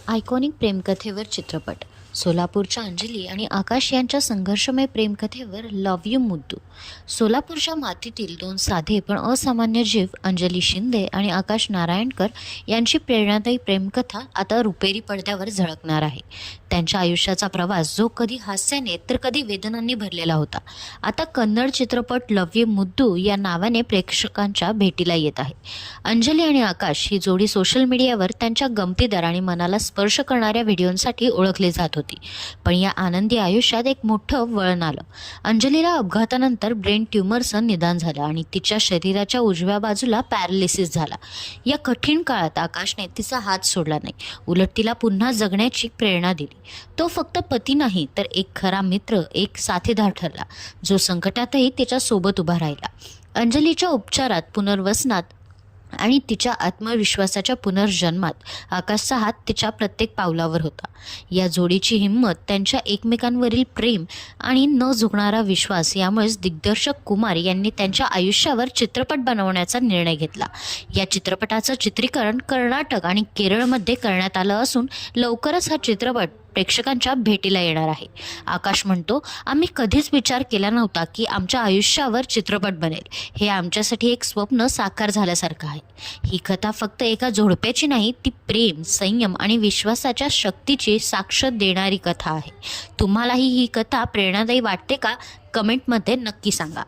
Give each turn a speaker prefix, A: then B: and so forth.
A: Iconic प्रेमकथेवर चित्रपट. सोलापूरच्या अंजली आणि आकाश यांच्या संघर्षमय प्रेमकथेवर लव्ह यू मुद्दू. सोलापूरच्या मातीतील दोन साधे पण असामान्य जीव अंजली शिंदे आणि आकाश नारायणकर यांची प्रेरणादायी प्रेमकथा आता रुपेरी पडद्यावर झळकणार आहे. त्यांच्या आयुष्याचा प्रवास जो कधी हास्याने तर कधी वेदनांनी भरलेला होता, आता कन्नड चित्रपट लव्ह यू मुद्दू या नावाने प्रेक्षकांच्या भेटीला येत आहे. अंजली आणि आकाश ही जोडी सोशल मीडियावर त्यांच्या गमतीदार आणि मनाला स्पर्श करणाऱ्या व्हिडिओंसाठी ओळखली जात होती. पण या आनंदी आयुष्यात एक मोठं वळण आलं. अंजलीला अपघातानंतर ब्रेन ट्यूमरचं निदान झालं आणि तिच्या शरीराच्या उजव्या बाजूला पॅरालिसिस झाला. या कठीण काळात आकाशने तिचा हात सोडला नाही, उलट तिला पुन्हा जगण्याची प्रेरणा दिली. तो फक्त पती नाही तर एक खरा मित्र, एक साथीदार ठरला, जो संकटातही तिच्या सोबत उभा राहिला. अंजलीच्या उपचारात, पुनर्वसनात आणि तिच्या आत्मविश्वासाच्या पुनर्जन्मात आकाशचा हात तिच्या प्रत्येक पावलावर होता. या जोडीची हिंमत, त्यांच्या एकमेकांवरील प्रेम आणि न झुकणारा विश्वास यामुळेच दिग्दर्शक कुमार यांनी त्यांच्या आयुष्यावर चित्रपट बनवण्याचा निर्णय घेतला. या चित्रपटाचं चित्रीकरण कर्नाटक आणि केरळमध्ये करण्यात आलं असून लवकरच हा चित्रपट प्रेक्षकांच्या भेटीला येणार आहे. आकाश म्हणतो, आम्ही कधीच विचार केला नव्हता की आमच्या आयुष्यावर चित्रपट बनेल. हे आमच्यासाठी एक स्वप्न साकार झाल्यासारखं आहे. ही कथा फक्त एका जोडप्याची नाही, ती प्रेम, संयम आणि विश्वासाच्या शक्तीची साक्ष देणारी कथा आहे. तुम्हालाही ही कथा प्रेरणादायी वाटते का? कमेंटमध्ये नक्की सांगा.